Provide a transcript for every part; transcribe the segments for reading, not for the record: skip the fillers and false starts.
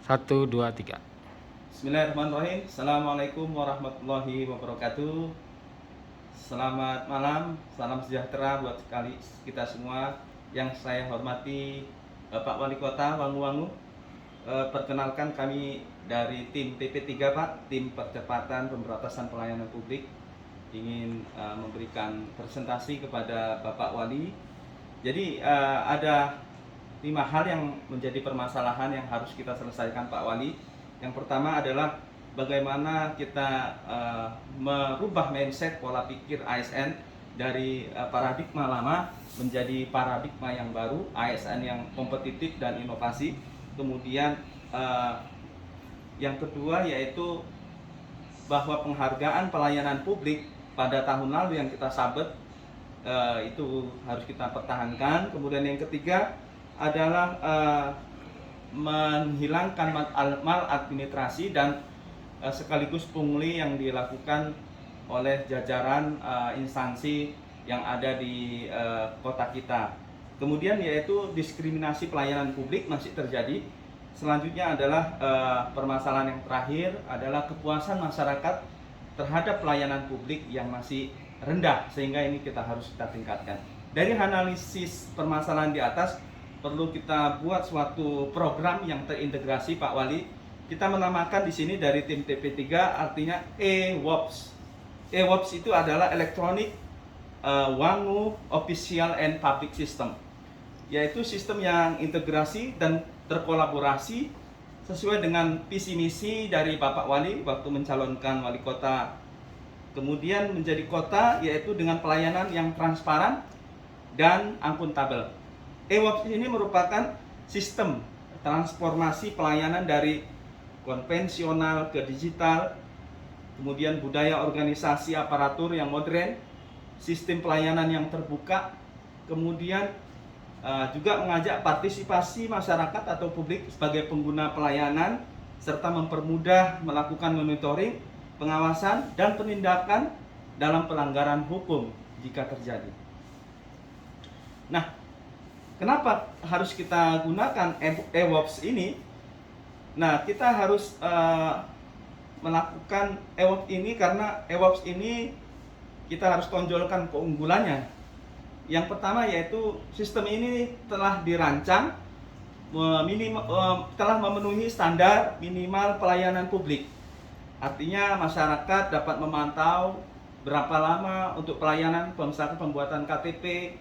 Satu, dua, tiga. Bismillahirrahmanirrahim. Assalamualaikum warahmatullahi wabarakatuh. Selamat malam, salam sejahtera buat kita semua. Yang saya hormati Bapak Wali Kota Wangu-Wangu. Perkenalkan, kami dari tim TP3 Pak, tim percepatan pemberantasan pelayanan publik, ingin memberikan presentasi kepada Bapak Wali. Jadi ada 5 hal yang menjadi permasalahan yang harus kita selesaikan Pak Wali. Yang pertama adalah bagaimana kita merubah mindset pola pikir ASN dari paradigma lama menjadi paradigma yang baru, ASN yang kompetitif dan inovasi. Kemudian yang kedua yaitu bahwa penghargaan pelayanan publik pada tahun lalu yang kita sabet itu harus kita pertahankan. Kemudian yang ketiga adalah menghilangkan maladministrasi dan sekaligus pungli yang dilakukan oleh jajaran instansi yang ada di kota kita. Kemudian yaitu diskriminasi pelayanan publik masih terjadi. Selanjutnya adalah permasalahan yang terakhir adalah kepuasan masyarakat terhadap pelayanan publik yang masih rendah, sehingga ini kita harus kita tingkatkan. Dari analisis permasalahan di atas, perlu kita buat suatu program yang terintegrasi Pak Wali. Kita menamakan di sini dari tim TP3 artinya EWOPS. EWOPS itu adalah Electronic Wangu Official and Public System, yaitu sistem yang integrasi dan terkolaborasi sesuai dengan visi misi dari Bapak Wali waktu mencalonkan wali kota kemudian menjadi kota, yaitu dengan pelayanan yang transparan dan akuntabel. EWOPS ini merupakan sistem transformasi pelayanan dari konvensional ke digital, kemudian budaya organisasi aparatur yang modern, sistem pelayanan yang terbuka, kemudian juga mengajak partisipasi masyarakat atau publik sebagai pengguna pelayanan, serta mempermudah melakukan monitoring, pengawasan, dan penindakan dalam pelanggaran hukum jika terjadi. Nah, kenapa harus kita gunakan EWOPS ini? Nah, kita harus melakukan EWOPS ini karena EWOPS ini kita harus tonjolkan keunggulannya. Yang pertama yaitu sistem ini telah dirancang telah memenuhi standar minimal pelayanan publik. Artinya masyarakat dapat memantau berapa lama untuk pelayanan, misalkan pembuatan KTP,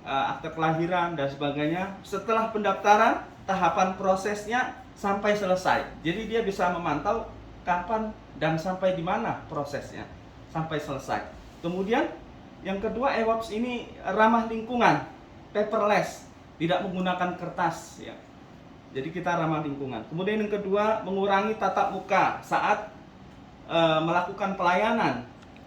akte kelahiran dan sebagainya. Setelah pendaftaran, tahapan prosesnya sampai selesai. Jadi dia bisa memantau kapan dan sampai di mana prosesnya sampai selesai. Kemudian yang kedua, EWOPS ini ramah lingkungan, paperless, tidak menggunakan kertas ya. Jadi kita ramah lingkungan. Kemudian yang kedua, mengurangi tatap muka saat melakukan pelayanan,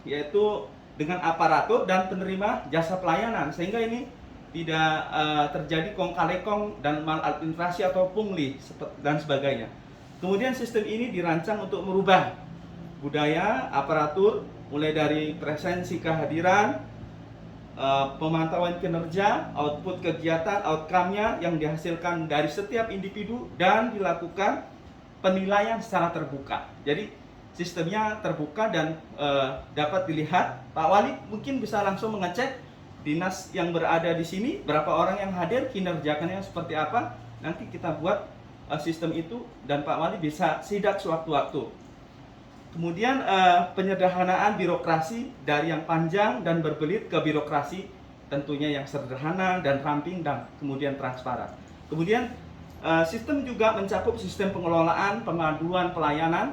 yaitu dengan aparatur dan penerima jasa pelayanan, sehingga ini tidak terjadi kong-kali-kong dan maladministrasi atau pungli dan sebagainya. Kemudian sistem ini dirancang untuk merubah budaya aparatur, mulai dari presensi kehadiran, pemantauan kinerja, output kegiatan, outcome-nya yang dihasilkan dari setiap individu, dan dilakukan penilaian secara terbuka. Jadi sistemnya terbuka dan dapat dilihat. Pak Wali mungkin bisa langsung mengecek dinas yang berada di sini, berapa orang yang hadir, kinerjanya seperti apa. Nanti kita buat sistem itu dan Pak Wali bisa sidak sewaktu-waktu. Kemudian penyederhanaan birokrasi dari yang panjang dan berbelit ke birokrasi tentunya yang sederhana dan ramping dan kemudian transparan. Kemudian sistem juga mencakup sistem pengelolaan, pengaduan pelayanan,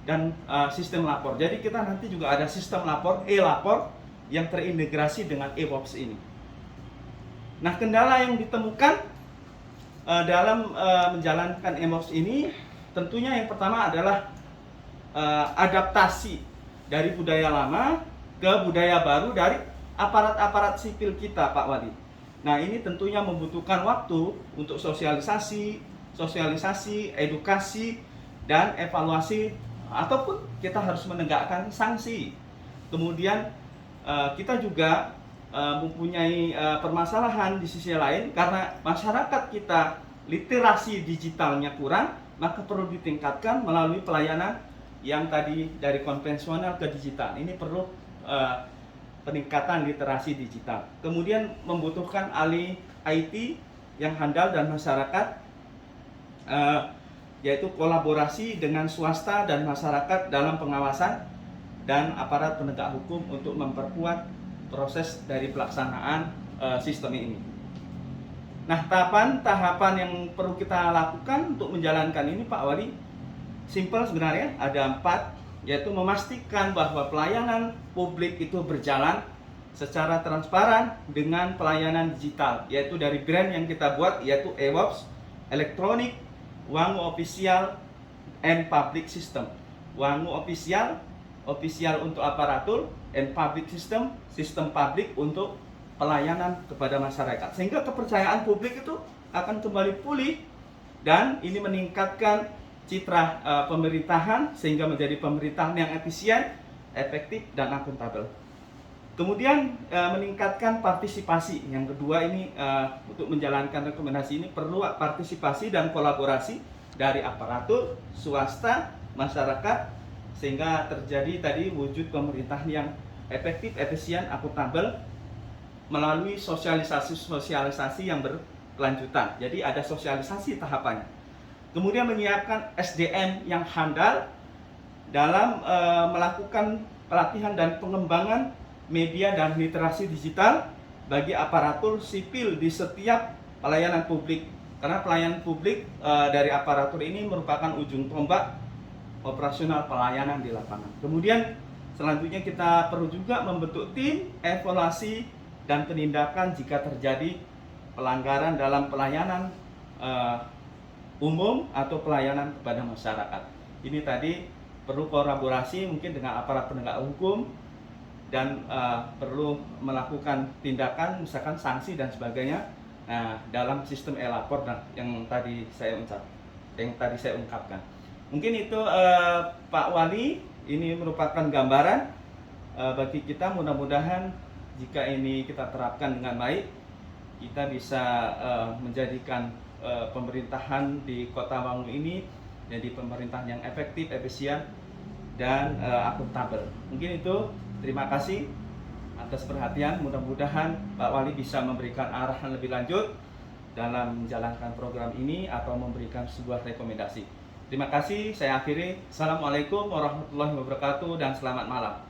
dan sistem lapor. Jadi kita nanti juga ada sistem lapor, e-lapor, yang terintegrasi dengan EWOPS ini. Nah, kendala yang ditemukan dalam menjalankan EWOPS ini tentunya yang pertama adalah adaptasi dari budaya lama ke budaya baru dari aparat-aparat sipil kita, Pak Wali. Nah, ini tentunya membutuhkan waktu untuk sosialisasi, edukasi, dan evaluasi, ataupun kita harus menegakkan sanksi. Kemudian kita juga mempunyai permasalahan di sisi lain karena masyarakat kita literasi digitalnya kurang, maka perlu ditingkatkan melalui pelayanan yang tadi dari konvensional ke digital. Ini perlu peningkatan literasi digital. Kemudian membutuhkan ahli IT yang handal dan masyarakat, yaitu kolaborasi dengan swasta dan masyarakat dalam pengawasan dan aparat penegak hukum untuk memperkuat proses dari pelaksanaan sistem ini. Nah, tahapan yang perlu kita lakukan untuk menjalankan ini, Pak Wali, simple sebenarnya, ada 4, yaitu memastikan bahwa pelayanan publik itu berjalan secara transparan dengan pelayanan digital, yaitu dari brand yang kita buat, yaitu EWOPS, Electronic Wangu Official and Public System. Wangu official untuk aparatur, and public system, sistem publik untuk pelayanan kepada masyarakat. Sehingga kepercayaan publik itu akan kembali pulih, dan ini meningkatkan citra pemerintahan sehingga menjadi pemerintahan yang efisien, efektif, dan akuntabel. Kemudian meningkatkan partisipasi. Yang kedua ini untuk menjalankan rekomendasi ini perlu partisipasi dan kolaborasi dari aparatur, swasta, masyarakat, sehingga terjadi tadi wujud pemerintahan yang efektif, efisien, akuntabel melalui sosialisasi yang berkelanjutan. Jadi ada sosialisasi tahapannya. Kemudian menyiapkan SDM yang handal dalam melakukan pelatihan dan pengembangan media dan literasi digital bagi aparatur sipil di setiap pelayanan publik. Karena pelayanan publik dari aparatur ini merupakan ujung tombak operasional pelayanan di lapangan. Kemudian selanjutnya kita perlu juga membentuk tim evaluasi dan penindakan jika terjadi pelanggaran dalam pelayanan umum atau pelayanan kepada masyarakat. Ini tadi perlu kolaborasi mungkin dengan aparat penegak hukum, dan perlu melakukan tindakan misalkan sanksi dan sebagainya dalam sistem e-lapor yang tadi saya ungkapkan. Mungkin itu Pak Wali, ini merupakan gambaran bagi kita. Mudah-mudahan jika ini kita terapkan dengan baik, kita bisa menjadikan pemerintahan di Kota Wangu ini jadi pemerintahan yang efektif, efisien, dan akuntabel. Mungkin itu. Terima kasih atas perhatian. Mudah-mudahan Pak Wali bisa memberikan arahan lebih lanjut dalam menjalankan program ini atau memberikan sebuah rekomendasi. Terima kasih, saya akhiri. Assalamualaikum warahmatullahi wabarakatuh dan selamat malam.